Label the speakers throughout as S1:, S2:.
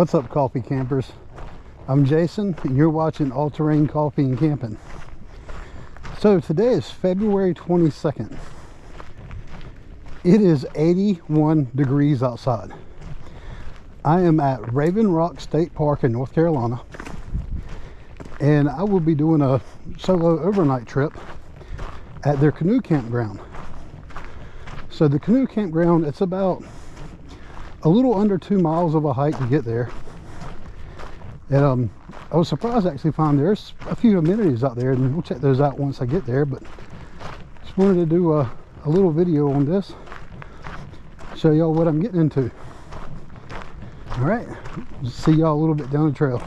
S1: What's up, coffee campers? I'm Jason and you're watching All Terrain Coffee and Camping. So today is February 22nd. It is 81 degrees outside. I am at Raven Rock State Park in North Carolina, and I will be doing a solo overnight trip at their canoe campground. So the canoe campground, it's about a little under 2 miles of a hike to get there. And I was surprised to actually find there's a few amenities out there, and we'll check those out once I get there. But just wanted to do a little video on this, show y'all what I'm getting into. All right, see y'all a little bit down the trail.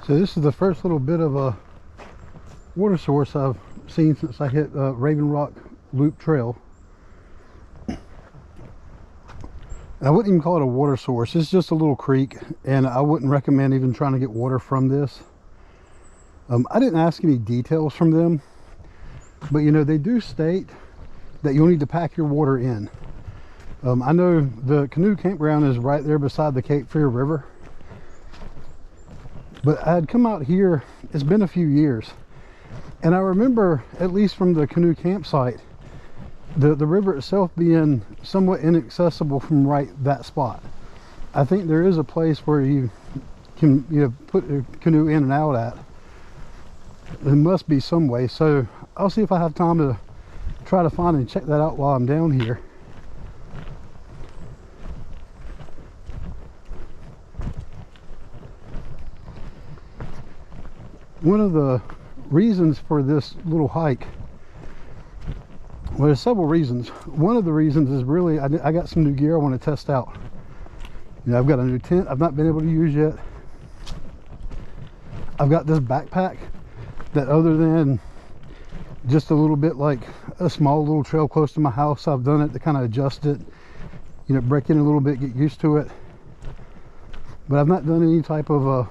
S1: So this is the first little bit of a water source I've seen since I hit Raven Rock Loop Trail. I wouldn't even call it a water source. It's just a little creek, and I wouldn't recommend even trying to get water from this. I didn't ask any details from them, but you know, they do state that you'll need to pack your water in. I know the canoe campground is right there beside the Cape Fear River. But I had come out here, it's been a few years, and I remember, at least from the canoe campsite, the river itself being somewhat inaccessible from right that spot. I think there is a place where you can put a canoe in and out at. There must be some way, so I'll see if I have time to try to find and check that out while I'm down here. One of the reasons for this little hike, well, there's several reasons. One of the reasons is really I got some new gear I want to test out. You know, I've got a new tent I've not been able to use yet. I've got this backpack that, other than just a little bit like a small little trail close to my house, I've done it to kind of adjust it, you know, break in a little bit, get used to it. But I've not done any type of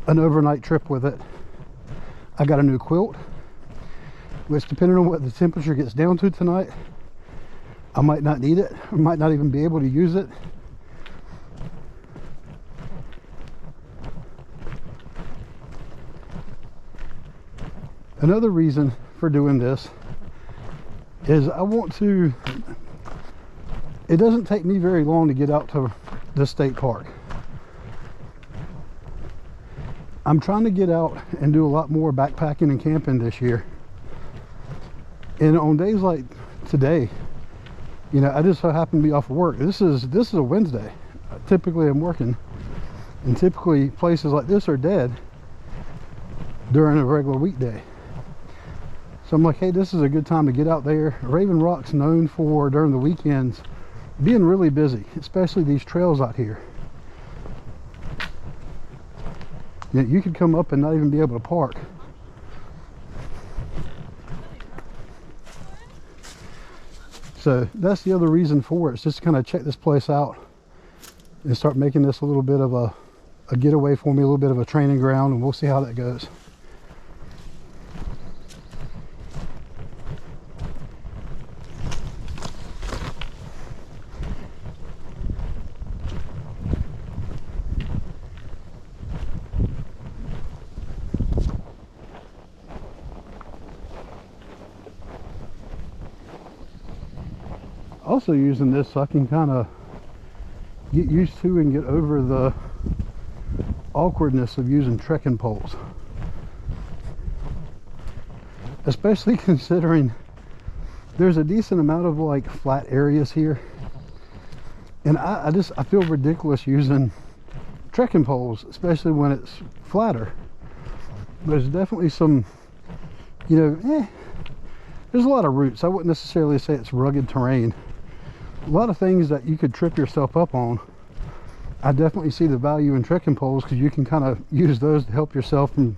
S1: an overnight trip with it. I got a new quilt, which, depending on what the temperature gets down to tonight, I might not need it, or might not even be able to use it. Another reason for doing this is I want to, it doesn't take me very long to get out to the state park. I'm trying to get out and do a lot more backpacking and camping this year. And on days like today, you know, I just so happen to be off of work. This is a Wednesday. Typically I'm working, and typically places like this are dead during a regular weekday. So I'm like, hey, this is a good time to get out there. Raven Rock's known for, during the weekends, being really busy, especially these trails out here. You could come up and not even be able to park. So that's the other reason for it. It's just to kind of check this place out and start making this a little bit of a getaway for me, a little bit of a training ground, and we'll see how that goes. Also using this so I can kind of get used to and get over the awkwardness of using trekking poles, especially considering there's a decent amount of like flat areas here, and I feel ridiculous using trekking poles, especially when it's flatter. There's definitely some, you know, there's a lot of roots. I wouldn't necessarily say it's rugged terrain. A lot of things that you could trip yourself up on. I definitely see the value in trekking poles, because you can kind of use those to help yourself from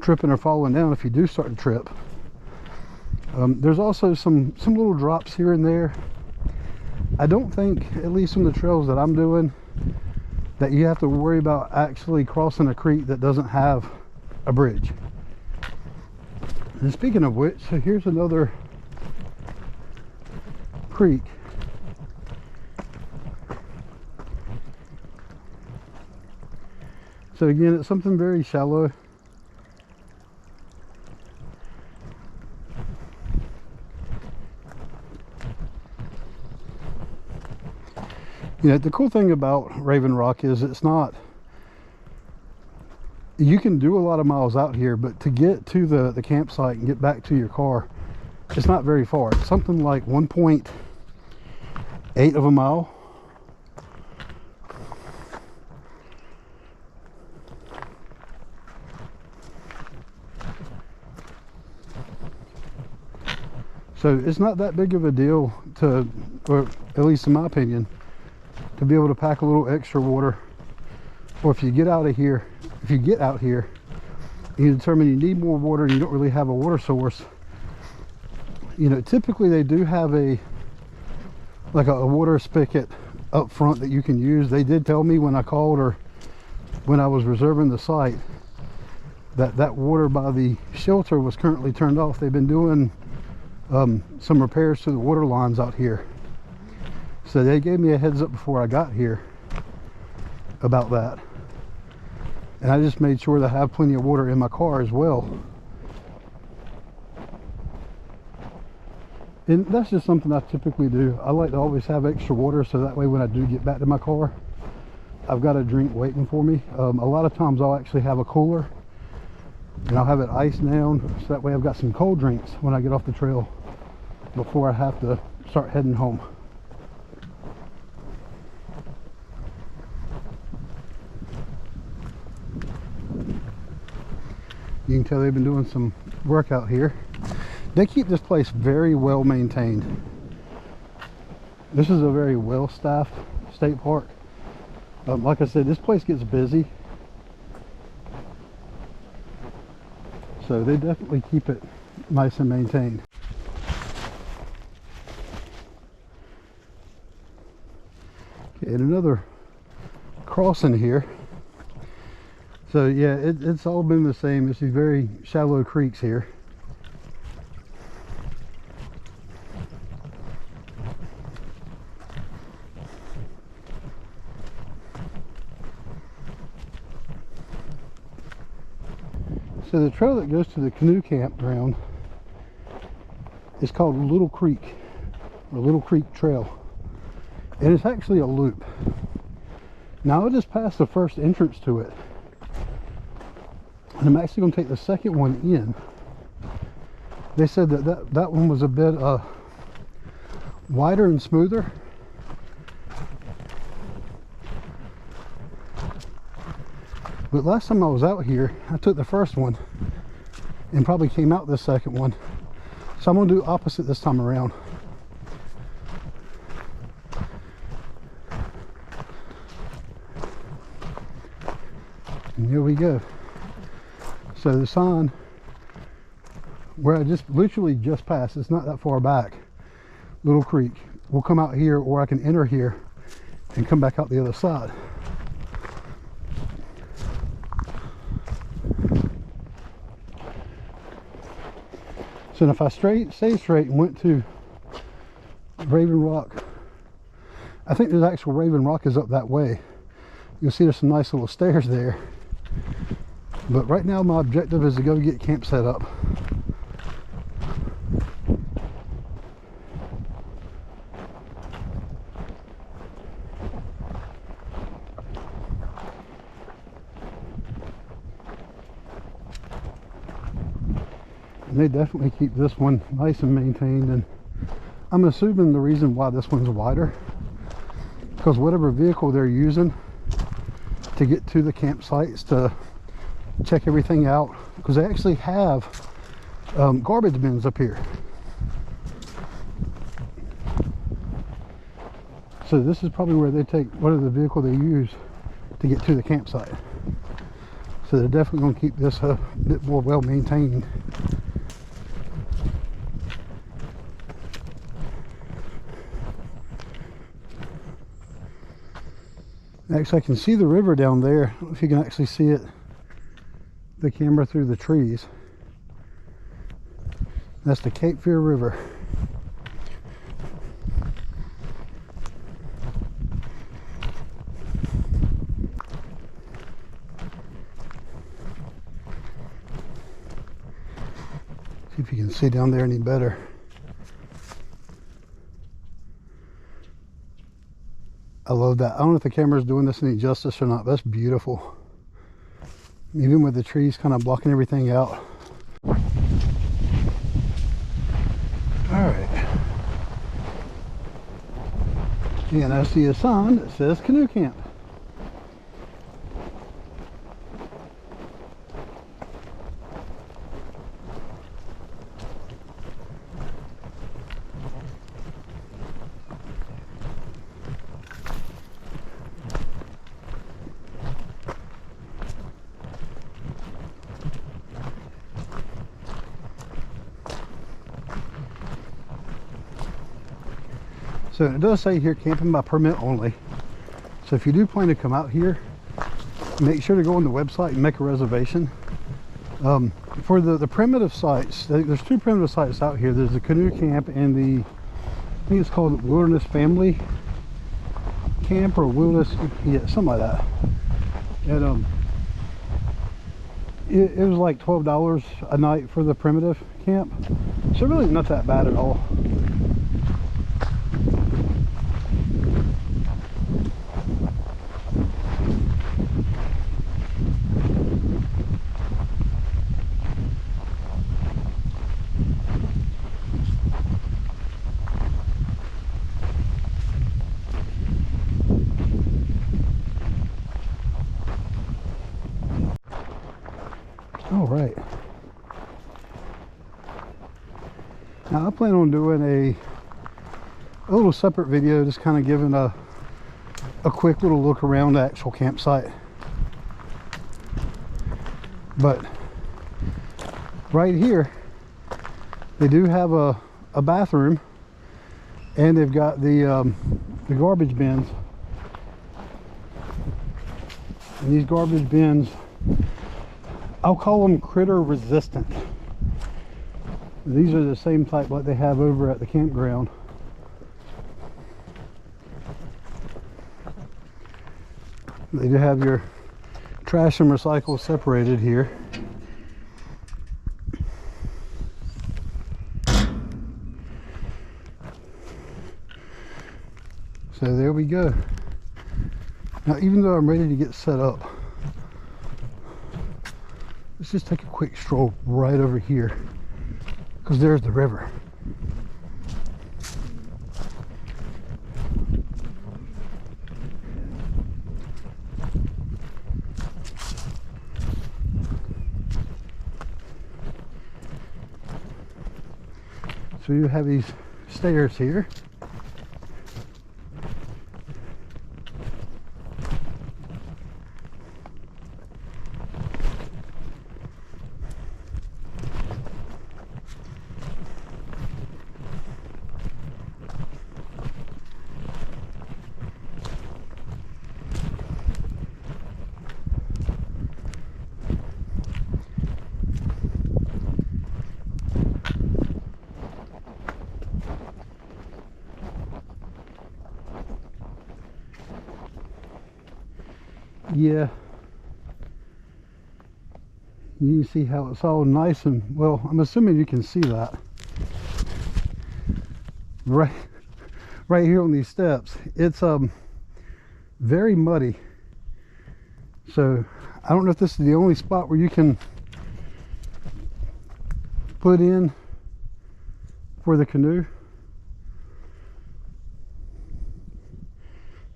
S1: tripping or falling down if you do start to trip. There's also some little drops here and there. I don't think, at least on the trails that I'm doing, that you have to worry about actually crossing a creek that doesn't have a bridge. And speaking of which, so here's another creek. So again, it's something very shallow. You know, the cool thing about Raven Rock is it's not, you can do a lot of miles out here, but to get to the campsite and get back to your car, it's not very far. It's something like 1.8 of a mile. So it's not that big of a deal to, or at least in my opinion, to be able to pack a little extra water. Or if you get out here and you determine you need more water and you don't really have a water source, you know, typically they do have a water spigot up front that you can use. They did tell me when I called, or when I was reserving the site, that water by the shelter was currently turned off. They've been doing some repairs to the water lines out here. So they gave me a heads up before I got here about that. And I just made sure to have plenty of water in my car as well. And that's just something I typically do. I like to always have extra water, so that way when I do get back to my car, I've got a drink waiting for me. A lot of times I'll actually have a cooler and I'll have it iced down, so that way I've got some cold drinks when I get off the trail before I have to start heading home. You can tell they've been doing some work out here. They keep this place very well maintained. This is a very well staffed state park. Like I said, this place gets busy, so they definitely keep it nice and maintained. Okay, and another crossing here. So yeah, it's all been the same. It's these very shallow creeks here. So the trail that goes to the canoe campground is called Little Creek, or Little Creek Trail. And it's actually a loop. Now I just passed the first entrance to it, and I'm actually going to take the second one in. They said that one was a bit wider and smoother. But last time I was out here, I took the first one and probably came out the second one. So I'm going to do opposite this time around. And here we go. So the sign where I just literally just passed, it's not that far back, Little Creek, will come out here, or I can enter here and come back out the other side. So if I stayed straight and went to Raven Rock, I think there's actual Raven Rock is up that way. You'll see there's some nice little stairs there. But right now my objective is to go get camp set up. And they definitely keep this one nice and maintained, and I'm assuming the reason why this one's wider, because whatever vehicle they're using to get to the campsites to check everything out, because they actually have garbage bins up here. So this is probably where they take what of the vehicle they use to get to the campsite. So they're definitely going to keep this a bit more well maintained. Actually, I can see the river down there. I don't know if you can actually see it, the camera through the trees. That's the Cape Fear River. See if you can see down there any better. I love that. I don't know if the camera's doing this any justice or not, but that's beautiful. Even with the trees kind of blocking everything out. All right. And I see a sign that says canoe camp. So it does say here, camping by permit only. So if you do plan to come out here, make sure to go on the website and make a reservation. For the primitive sites, there's two primitive sites out here. There's the canoe camp and the, I think it's called Wilderness Family Camp or Wilderness, yeah, something like that. And it was like $12 a night for the primitive camp. So really not that bad at all. All right. Now I plan on doing a little separate video, just kind of giving a quick little look around the actual campsite. But right here, they do have a bathroom, and they've got the garbage bins. And these garbage bins, I'll call them critter resistant. These are the same type like they have over at the campground. They do have your trash and recycle separated here. So there we go. Now, even though I'm ready to get set up, let's just take a quick stroll right over here, because there's the river. So you have these stairs here. Yeah, you see how it's all nice and, well, I'm assuming you can see that right here on these steps. It's very muddy, so I don't know if this is the only spot where you can put in for the canoe,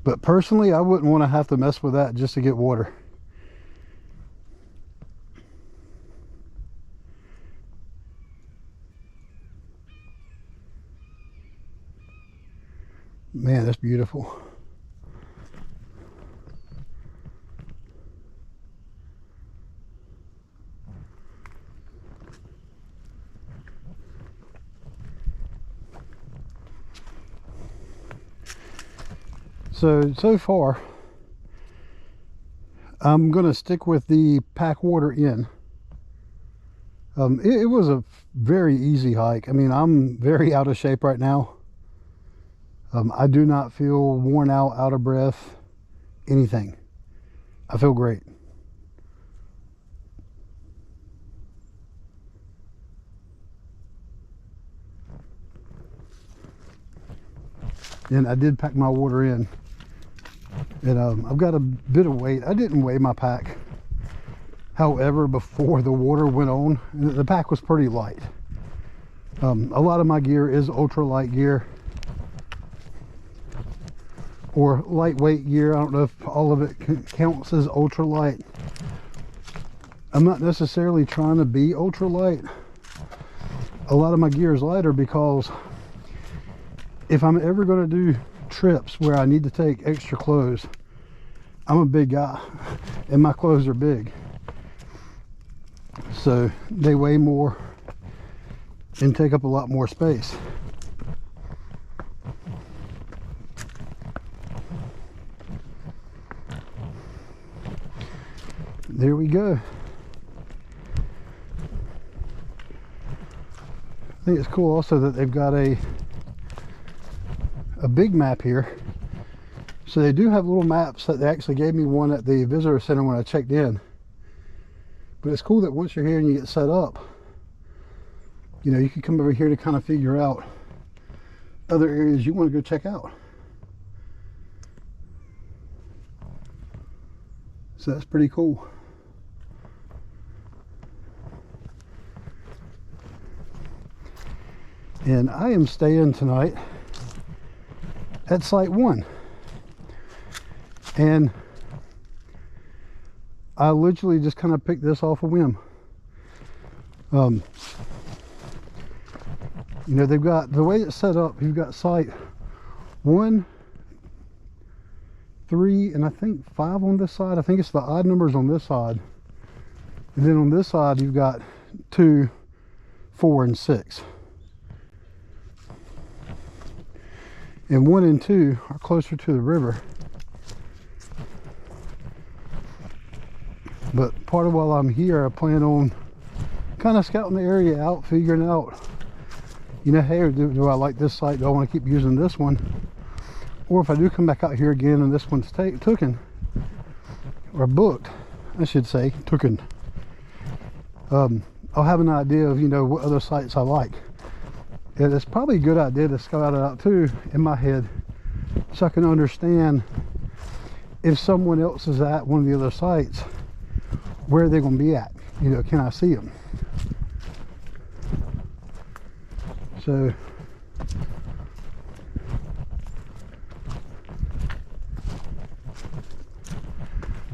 S1: But personally, I wouldn't want to have to mess with that just to get water. Man, that's beautiful. So far, I'm going to stick with the pack water in. It was a very easy hike. I mean, I'm very out of shape right now. I do not feel worn out of breath, anything. I feel great. And I did pack my water in. And I've got a bit of weight. I didn't weigh my pack. However, before the water went on, the pack was pretty light. A lot of my gear is ultralight gear or lightweight gear. I don't know if all of it counts as ultralight. I'm not necessarily trying to be ultralight. A lot of my gear is lighter because if I'm ever going to do trips where I need to take extra clothes, I'm a big guy and my clothes are big, so they weigh more and take up a lot more space. There we go. I think it's cool also that they've got a big map here. So they do have little maps. That they actually gave me one at the visitor center when I checked in. But it's cool that once you're here and you get set up, you know, you can come over here to kind of figure out other areas you want to go check out. So that's pretty cool. And I am staying tonight at Site 1. And I literally just kind of picked this off a whim. You know, they've got, the way it's set up, you've got Site 1, 3, and I think 5 on this side. I think it's the odd numbers on this side. And then on this side, you've got 2, 4, and 6. And 1 and 2 are closer to the river. But part of while I'm here, I plan on kind of scouting the area out, figuring out, you know, hey, do I like this site? Do I want to keep using this one? Or if I do come back out here again and this one's taken, or booked, I should say, taken, I'll have an idea of, you know, what other sites I like. And it's probably a good idea to scout it out too in my head, so I can understand if someone else is at one of the other sites, where are they going to be at? You know, can I see them? So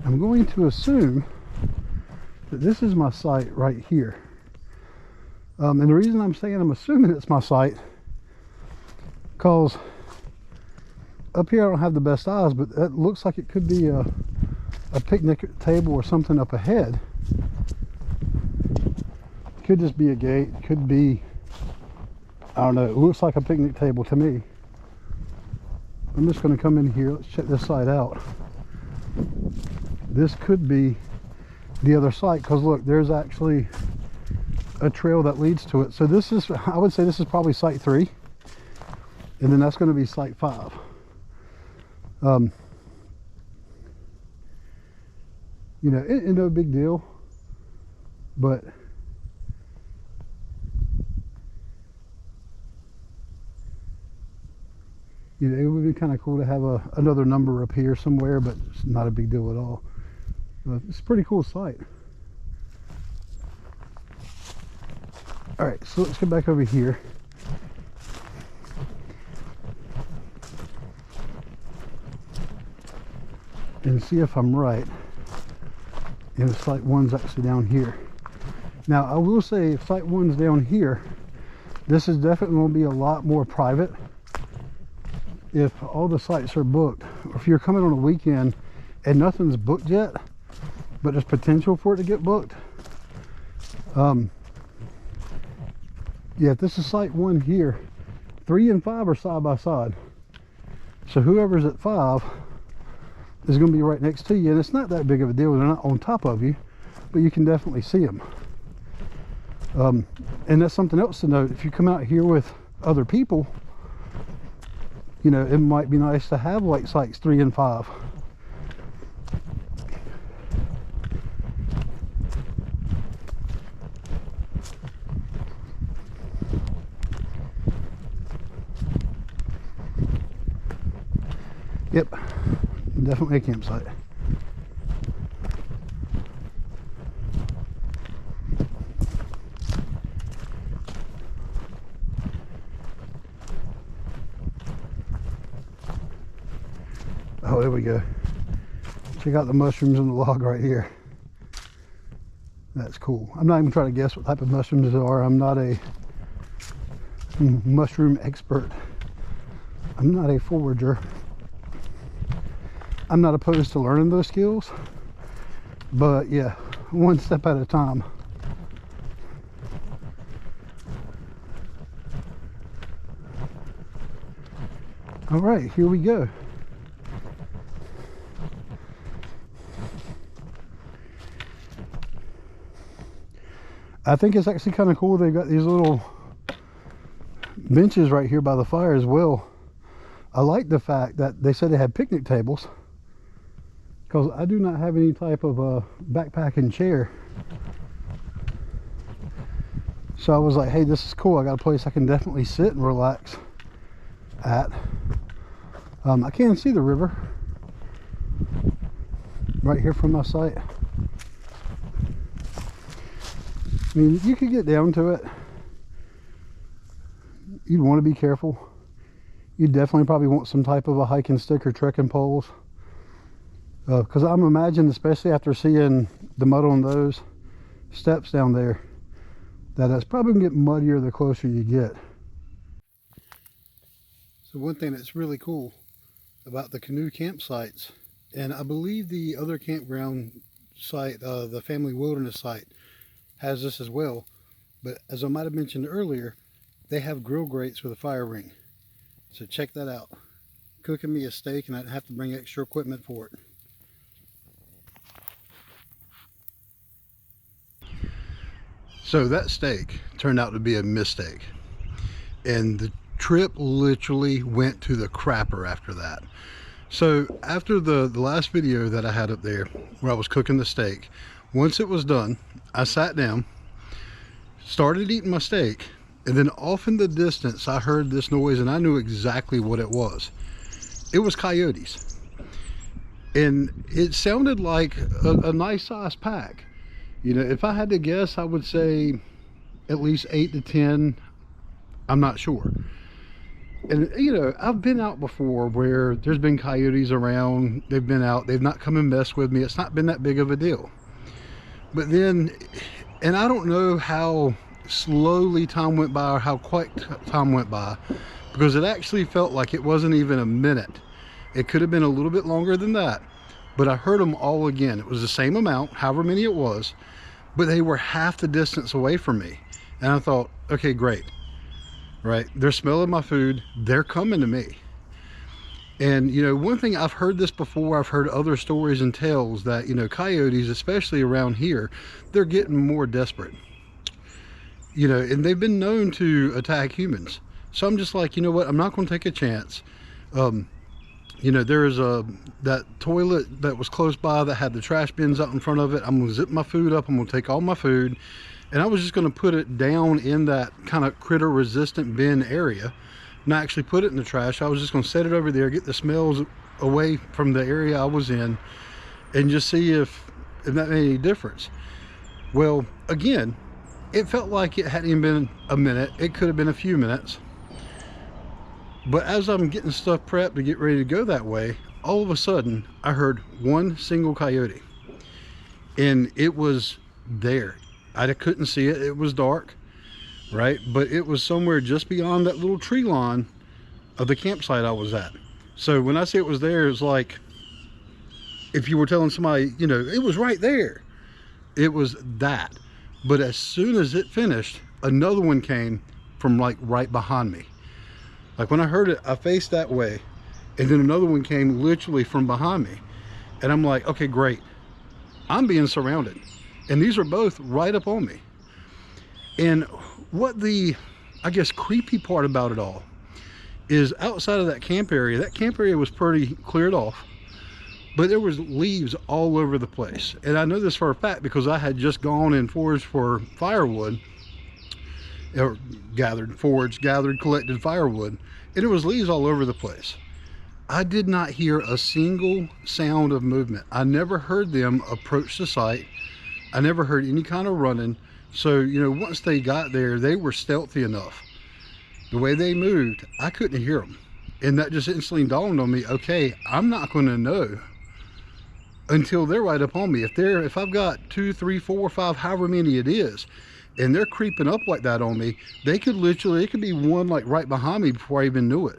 S1: I'm going to assume that this is my site right here. And the reason I'm saying I'm assuming it's my site, because up here I don't have the best eyes, but that looks like it could be a picnic table or something up ahead. Could just be a gate, could be, I don't know, it looks like a picnic table to me. I'm just going to come in here, let's check this site out. This could be the other site, because look, there's actually a trail that leads to it. So this is, I would say this is probably Site 3, and then that's going to be Site 5. You know, it no big deal, but you know, it would be kind of cool to have another number up here somewhere, but it's not a big deal at all. It's a pretty cool site. All right, so let's get back over here. and see if I'm right. And site one's actually down here. Now I will say, if site one's down here, this is definitely going to be a lot more private. If all the sites are booked, or if you're coming on a weekend and nothing's booked yet, but there's potential for it to get booked. Yeah, if this is site one here, 3 and 5 are side by side. So whoever's at 5 is going to be right next to you, and it's not that big of a deal. They're not on top of you, but you can definitely see them. And that's something else to note. If you come out here with other people, you know, it might be nice to have like sites 3 and 5. Yep, definitely a campsite. Oh, there we go. Check out the mushrooms on the log right here. That's cool. I'm not even trying to guess what type of mushrooms there are. I'm not a mushroom expert. I'm not a forager. I'm not opposed to learning those skills, but yeah, one step at a time. All right, here we go. I think it's actually kind of cool. They've got these little benches right here by the fire as well. I like the fact that they said they had picnic tables, because I do not have any type of a backpacking chair. So I was like, hey, this is cool. I got a place I can definitely sit and relax at. I can see the river right here from my site. I mean, you could get down to it. You'd want to be careful. You definitely probably want some type of a hiking stick or trekking poles. Because I'm imagining, especially after seeing the mud on those steps down there, that it's probably going to get muddier the closer you get. So one thing that's really cool about the canoe campsites, and I believe the other campground site, the Family Wilderness site, has this as well, but as I might have mentioned earlier, they have grill grates with a fire ring. So check that out. Cooking me a steak, and I didn't have to bring extra equipment for it. So that steak turned out to be a mistake, and the trip literally went to the crapper after that. So after the last video that I had up there where I was cooking the steak, once it was done, I sat down, started eating my steak, and then off in the distance I heard this noise, and I knew exactly what it was. It was coyotes, and it sounded like a nice sized pack. You know, if I had to guess, I would say at least 8 to 10. I'm not sure. And you know, I've been out before where there's been coyotes around. They've been out, they've not come and messed with me. It's not been that big of a deal. But then, and I don't know how slowly time went by or how quick time went by, because it actually felt like it wasn't even a minute. It could have been a little bit longer than that, but I heard them all again. It was the same amount, however many it was, but they were half the distance away from me. And I thought, okay, great, right? They're smelling my food, they're coming to me. And you know, one thing, I've heard this before, I've heard other stories and tales that, you know, coyotes, especially around here, they're getting more desperate. You know, and they've been known to attack humans. So I'm just like, you know what, I'm not going to take a chance. You know, there's that toilet that was close by that had the trash bins out in front of it. I'm going to zip my food up, I'm going to take all my food, and I was just going to put it down in that kind of critter resistant bin area, not actually put it in the trash. I was just going to set it over there, get the smells away from the area I was in, and just see if that made any difference. Well, again, it felt like it hadn't even been a minute. It could have been a few minutes. But as I'm getting stuff prepped to get ready to go that way, all of a sudden I heard one single coyote, and it was there. I couldn't see it, it was dark, right? But it was somewhere just beyond that little tree line of the campsite I was at. So when I say it was there, it's like if you were telling somebody, you know, it was right there. It was that. But as soon as it finished, another one came from like right behind me. Like when I heard it, I faced that way, and then another one came literally from behind me. And I'm like, okay, great. I'm being surrounded. And these are both right up on me. And what the, I guess, creepy part about it all is outside of that camp area was pretty cleared off, but there was leaves all over the place. And I know this for a fact because I had just gone and foraged for firewood, or gathered, collected firewood, and there was leaves all over the place. I did not hear a single sound of movement. I never heard them approach the site. I never heard any kind of running. So, you know, once they got there, they were stealthy enough. The way they moved, I couldn't hear them. And that just instantly dawned on me, okay, I'm not going to know until they're right up on me. If I've got 2, 3, 4, 5, however many it is, and they're creeping up like that on me, it could be one like right behind me before I even knew it.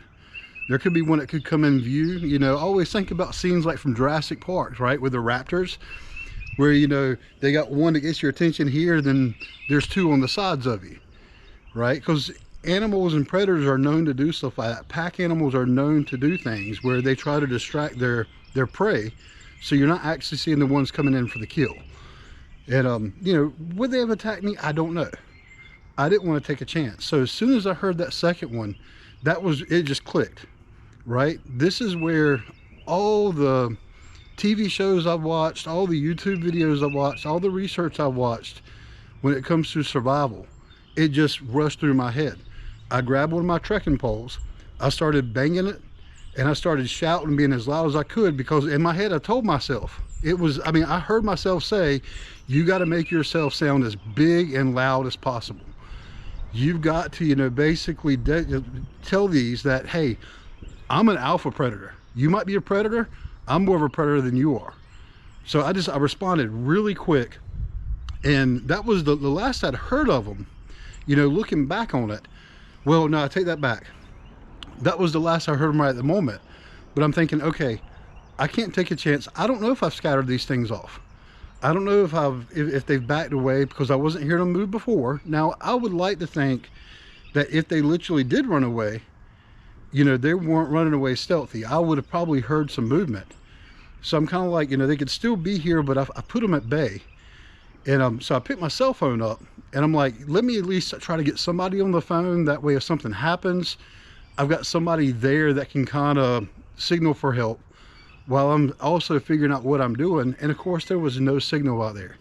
S1: There could be one that could come in view. You know, I always think about scenes like from Jurassic Park, right, with the raptors, where, you know, they got one that gets your attention here, then there's two on the sides of you, right? Because animals and predators are known to do stuff like that. Pack animals are known to do things where they try to distract their prey, so you're not actually seeing the ones coming in for the kill. And you know, would they have attacked me? I don't know. I didn't want to take a chance. So as soon as I heard that second one, it just clicked, right? This is where all the TV shows I've watched, all the YouTube videos I've watched, all the research I've watched when it comes to survival, it just rushed through my head. I grabbed one of my trekking poles, I started banging it, and I started shouting, being as loud as I could, because in my head I told myself, I heard myself say, you got to make yourself sound as big and loud as possible. You've got to, you know, basically tell these that, hey, I'm an alpha predator. You might be a predator, I'm more of a predator than you are. So I responded really quick, and that was the last I'd heard of them. You know, looking back on it, well, no, I take that back. That was the last I heard them right at the moment. But I'm thinking, okay, I can't take a chance. I don't know if I've scattered these things off. I don't know if they've backed away, because I wasn't hearing them move before. Now, I would like to think that if they literally did run away, you know, they weren't running away stealthy. I would have probably heard some movement. So I'm kind of like, you know, they could still be here, but I put them at bay. And so I picked my cell phone up, and I'm like, let me at least try to get somebody on the phone. That way, if something happens, I've got somebody there that can kind of signal for help while I'm also figuring out what I'm doing. And of course, there was no signal out there.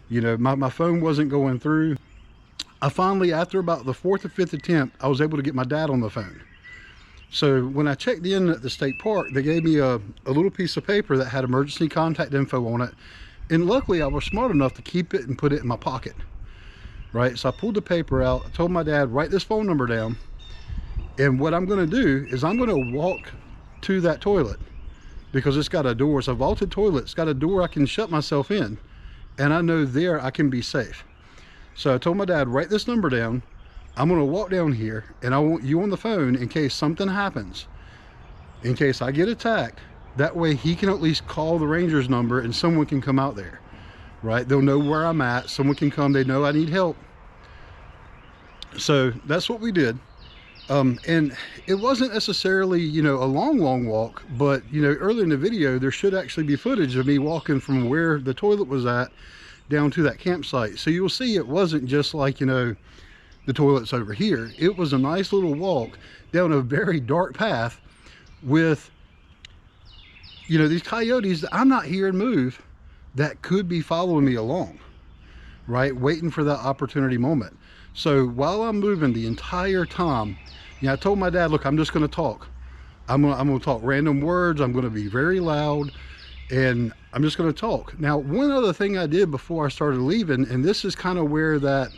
S1: You know, my phone wasn't going through. I finally, after about the 4th or 5th attempt, I was able to get my dad on the phone. So when I checked in at the state park, they gave me a little piece of paper that had emergency contact info on it. And luckily, I was smart enough to keep it and put it in my pocket, right? So I pulled the paper out. I told my dad, write this phone number down. And what I'm going to do is I'm going to walk to that toilet, because it's got a door. It's a vaulted toilet. It's got a door I can shut myself in, and I know there I can be safe. So I told my dad, write this number down. I'm going to walk down here, and I want you on the phone in case something happens, in case I get attacked. That way he can at least call the Rangers number and someone can come out there, right? They'll know where I'm at. Someone can come. They know I need help. So that's what we did. And it wasn't necessarily, you know, a long walk, but, you know, early in the video, there should actually be footage of me walking from where the toilet was at down to that campsite. So you'll see it wasn't just like, you know, the toilet's over here. It was a nice little walk down a very dark path with, you know, these coyotes that I'm not hearing move that could be following me along, right? Waiting for that opportunity moment. So while I'm moving the entire time, you know, I told my dad, look, I'm just going to talk. I'm going to talk random words. I'm going to be very loud, and I'm just going to talk. Now, one other thing I did before I started leaving, and this is kind of where that,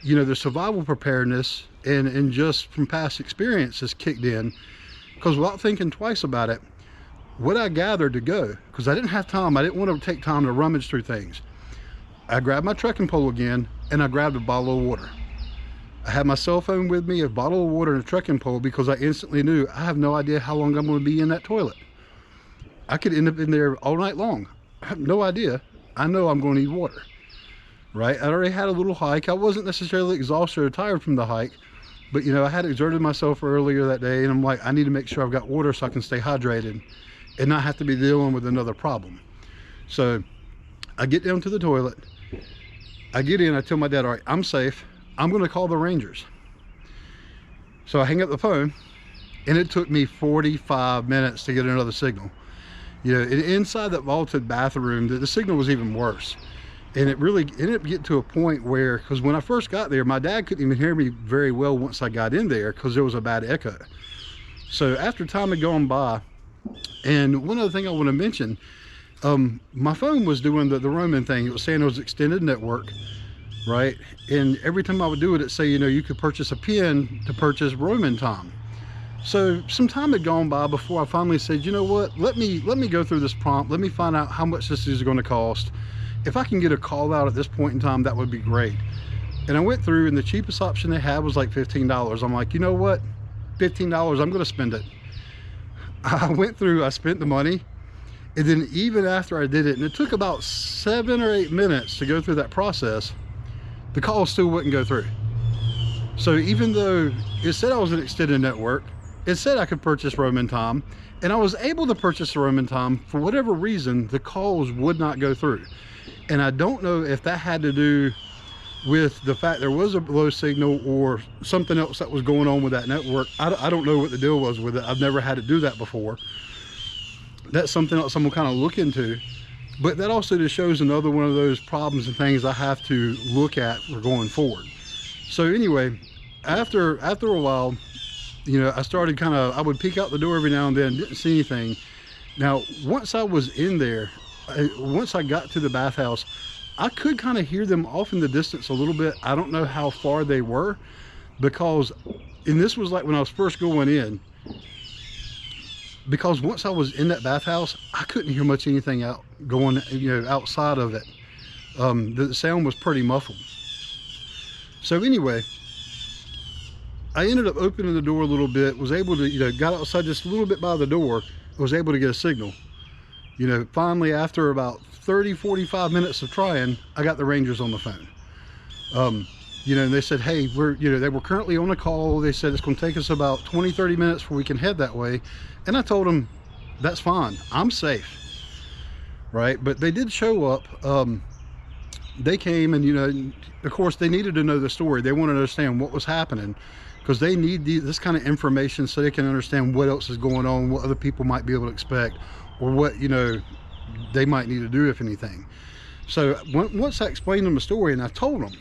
S1: you know, the survival preparedness and just from past experiences kicked in, because without thinking twice about it, what I gathered to go, because I didn't have time, I didn't want to take time to rummage through things. I grabbed my trekking pole again, and I grabbed a bottle of water. I had my cell phone with me, a bottle of water, and a trekking pole, because I instantly knew I have no idea how long I'm going to be in that toilet. I could end up in there all night long. I have no idea. I know I'm going to need water, right? I already had a little hike. I wasn't necessarily exhausted or tired from the hike, but you know, I had exerted myself earlier that day, and I'm like, I need to make sure I've got water so I can stay hydrated and not have to be dealing with another problem. So I get down to the toilet. I get in, I tell my dad, all right, I'm safe. I'm going to call the Rangers. So I hang up the phone, and it took me 45 minutes to get another signal. You know, inside that vaulted bathroom, the signal was even worse. And it really ended up getting to a point where, because when I first got there, my dad couldn't even hear me very well once I got in there because there was a bad echo. So after time had gone by, and one other thing I want to mention, my phone was doing the roaming thing. It was saying it was extended network, right? And every time I would do it, it'd say, you know, you could purchase a pin to purchase roaming time. So some time had gone by before I finally said, you know what, let me go through this prompt. Let me find out how much this is going to cost. If I can get a call out at this point in time, that would be great. And I went through, and the cheapest option they had was like $15. I'm like, you know what, $15, I'm going to spend it. I went through, I spent the money, and then even after I did it, and it took about 7 or 8 minutes to go through that process, the call still wouldn't go through. So even though it said I was an extended network, it said I could purchase roaming time, and I was able to purchase the roaming time, for whatever reason, the calls would not go through. And I don't know if that had to do with the fact there was a low signal or something else that was going on with that network. I don't know what the deal was with it. I've never had to do that before. That's something else I'm gonna kind of look into. But that also just shows another one of those problems and things I have to look at for going forward. So anyway, after a while, you know, I started I would peek out the door every now and then, didn't see anything. Now, once I was in there, once I got to the bathhouse, I could kind of hear them off in the distance a little bit. I don't know how far they were, because, and this was like when I was first going in, because once I was in that bathhouse, I couldn't hear much anything outside of it. The sound was pretty muffled. So anyway, I ended up opening the door a little bit, was able to, you know, got outside just a little bit by the door, was able to get a signal. You know, finally, after about 30-45 minutes of trying, I got the Rangers on the phone. You know, and they said, hey, they were currently on a call. They said it's going to take us about 20-30 minutes before we can head that way. And I told them, that's fine, I'm safe, right? But they did show up. They came, and, you know, of course, they needed to know the story. They wanted to understand what was happening, because they need this kind of information so they can understand what else is going on, what other people might be able to expect, or what, you know, they might need to do, if anything. So once I explained them the story, and I told them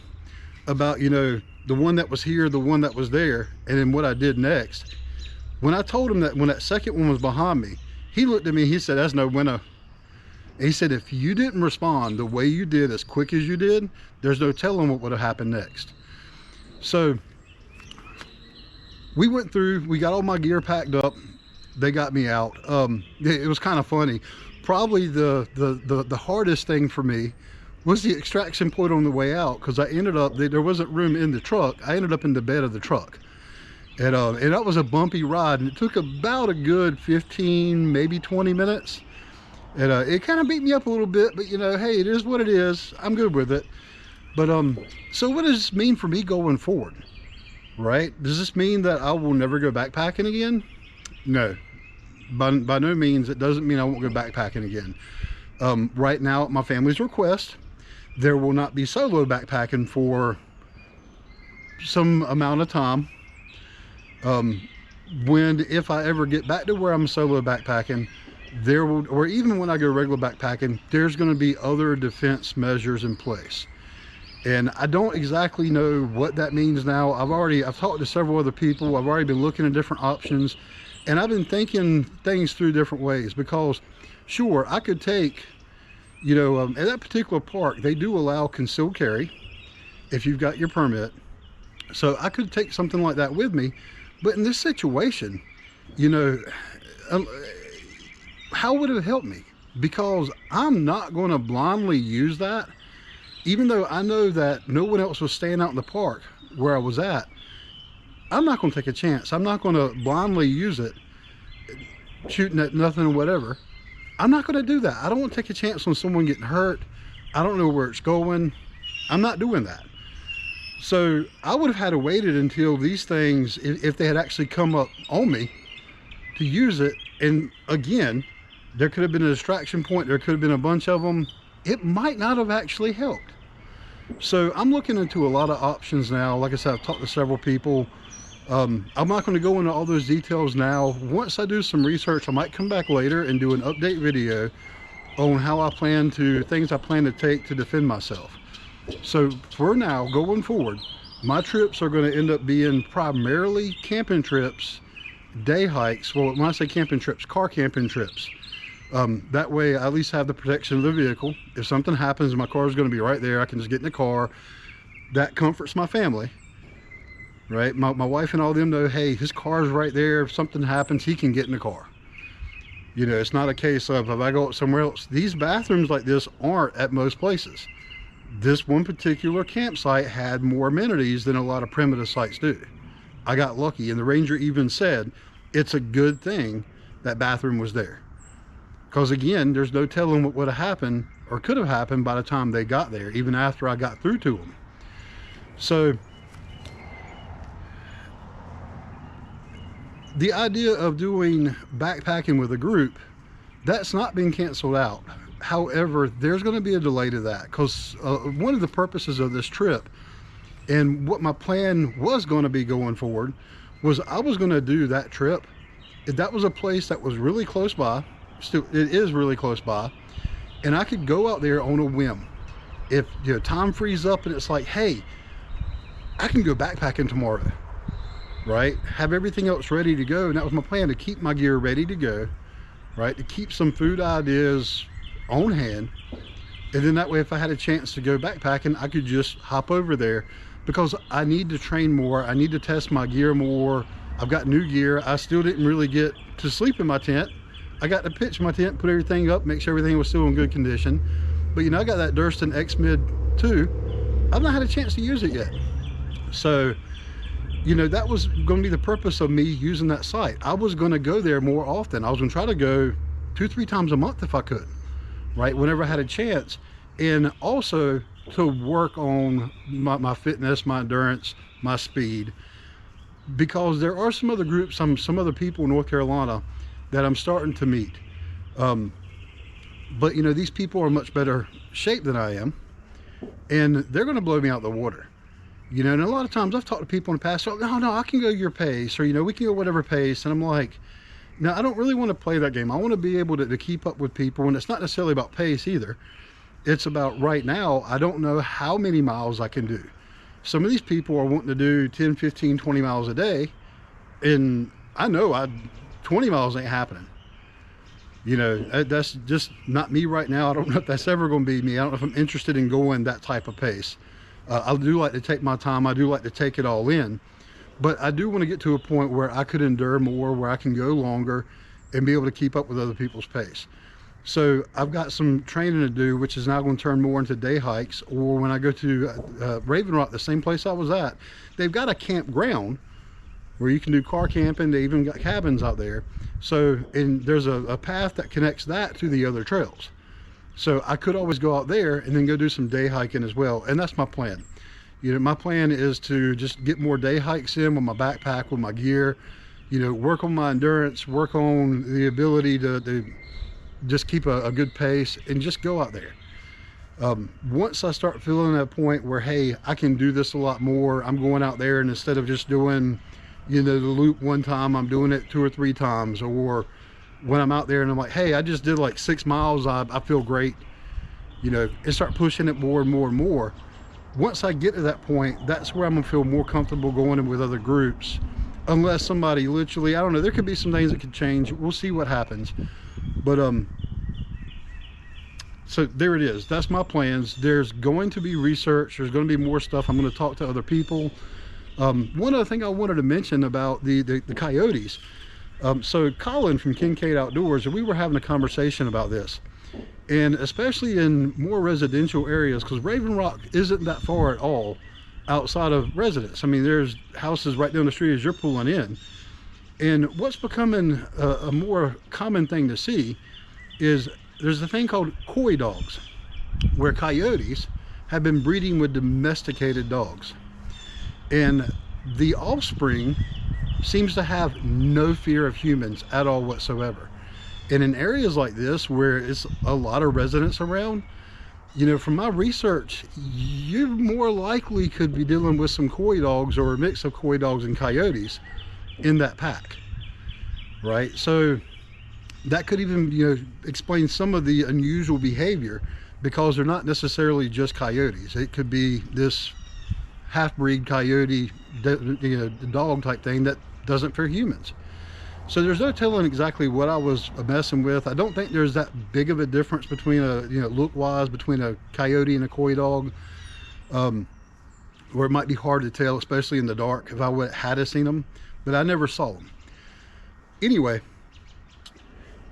S1: about, you know, the one that was here, the one that was there, and then what I did next, when I told him that when that second one was behind me, he looked at me, he said, that's no bueno. And he said, if you didn't respond the way you did, as quick as you did, there's no telling what would have happened next. So we went through, we got all my gear packed up, they got me out. It was kind of funny. Probably the hardest thing for me was the extraction point on the way out, because I ended up, there wasn't room in the truck. I ended up in the bed of the truck. And that was a bumpy ride, and it took about a good 15, maybe 20 minutes. And it kind of beat me up a little bit, but, you know, hey, it is what it is. I'm good with it. But so what does this mean for me going forward, right? Does this mean that I will never go backpacking again? No, by no means. It doesn't mean I won't go backpacking again. Right now, at my family's request, there will not be solo backpacking for some amount of time. If I ever get back to where I'm solo backpacking, there will, or even when I go regular backpacking, there's going to be other defense measures in place. And I don't exactly know what that means now. I've talked to several other people. I've already been looking at different options, and I've been thinking things through different ways, because sure, I could take, you know, at that particular park, they do allow concealed carry if you've got your permit. So I could take something like that with me. But in this situation, you know, how would it have helped me? Because I'm not going to blindly use that, even though I know that no one else was staying out in the park where I was at. I'm not going to take a chance. I'm not going to blindly use it, shooting at nothing or whatever. I'm not going to do that. I don't want to take a chance on someone getting hurt. I don't know where it's going. I'm not doing that. So I would have had to waited until these things, if they had actually come up on me, to use it. And again, there could have been a distraction point. There could have been a bunch of them. It might not have actually helped. So I'm looking into a lot of options now. Like I said, I've talked to several people. I'm not going to go into all those details now. Once I do some research, I might come back later and do an update video on how I plan to, things I plan to take to defend myself. So for now, going forward, my trips are going to end up being primarily camping trips, day hikes. Well, when I say camping trips, car camping trips. That way I at least have the protection of the vehicle. If something happens, my car is going to be right there. I can just get in the car. That comforts my family, right? My wife and all them know, hey, his car is right there. If something happens, he can get in the car. You know, it's not a case of if I go somewhere else. These bathrooms like this aren't at most places. This one particular campsite had more amenities than a lot of primitive sites do. I got lucky, and the ranger even said it's a good thing that bathroom was there. Because again, there's no telling what would have happened or could have happened by the time they got there, even after I got through to them. So the idea of doing backpacking with a group, that's not been canceled out. However, there's going to be a delay to that, because one of the purposes of this trip and what my plan was going to be going forward was I was going to do that trip. If that was a place that was really close by, still it is really close by, and I could go out there on a whim. If time frees up and it's like, hey, I can go backpacking tomorrow, right? Have everything else ready to go. And that was my plan, to keep my gear ready to go, right? To keep some food ideas on hand, and then that way if I had a chance to go backpacking, I could just hop over there, because I need to train more. I need to test my gear more. I've got new gear. I still didn't really get to sleep in my tent. I got to pitch my tent, put everything up, make sure everything was still in good condition. But I got that Durston X-Mid 2. I've not had a chance to use it yet. So that was going to be the purpose of me using that site. I was going to go there more often. I was going to try to go 2-3 times a month if I could, right, whenever I had a chance. And also to work on my fitness, my endurance, my speed, because there are some other groups, some other people in North Carolina that I'm starting to meet. But these people are in much better shape than I am, and they're going to blow me out the water. And a lot of times I've talked to people in the past, oh, no, I can go your pace, or we can go whatever pace. And I'm like, no, I don't really want to play that game. I want to be able to keep up with people. And it's not necessarily about pace either. It's about right now, I don't know how many miles I can do. Some of these people are wanting to do 10, 15, 20 miles a day. And I know 20 miles ain't happening. That's just not me right now. I don't know if that's ever going to be me. I don't know if I'm interested in going that type of pace. I do like to take my time. I do like to take it all in. But I do want to get to a point where I could endure more, where I can go longer and be able to keep up with other people's pace. So I've got some training to do, which is now going to turn more into day hikes. Or when I go to Raven Rock, the same place I was at, they've got a campground where you can do car camping. They even got cabins out there. So, and there's a path that connects that to the other trails. So I could always go out there and then go do some day hiking as well. And that's my plan. My plan is to just get more day hikes in with my backpack, with my gear, work on my endurance, work on the ability to just keep a good pace and just go out there. Once I start feeling at a point where, hey, I can do this a lot more, I'm going out there, and instead of just doing, the loop one time, I'm doing it 2 or 3 times. Or when I'm out there and I'm like, hey, I just did like 6 miles, I feel great, and start pushing it more and more and more. Once I get to that point, that's where I'm gonna feel more comfortable going in with other groups, unless somebody literally, I don't know, there could be some things that could change. We'll see what happens. But so there it is. That's my plans. There's going to be research. There's going to be more stuff. I'm going to talk to other people. One other thing I wanted to mention about the coyotes. So Colin from Kincaid Outdoors, we were having a conversation about this, and especially in more residential areas, because Raven Rock isn't that far at all outside of residence. I mean, there's houses right down the street as you're pulling in. And what's becoming a more common thing to see is there's a thing called coy dogs, where coyotes have been breeding with domesticated dogs, and the offspring seems to have no fear of humans at all whatsoever. And in areas like this where it's a lot of residents around, you know, from my research, you more likely could be dealing with some coy dogs or a mix of coy dogs and coyotes in that pack, right? So that could even, you know, explain some of the unusual behavior, because they're not necessarily just coyotes. It could be this half-breed coyote, you know, dog type thing that doesn't fear humans. So there's no telling exactly what I was messing with. I don't think there's that big of a difference between a, you know, look-wise between a coyote and a coy dog, where it might be hard to tell, especially in the dark, if I had seen them, but I never saw them. Anyway,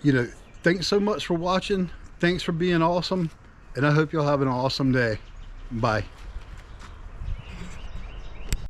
S1: you know, thanks so much for watching. Thanks for being awesome, and I hope you'll have an awesome day. Bye.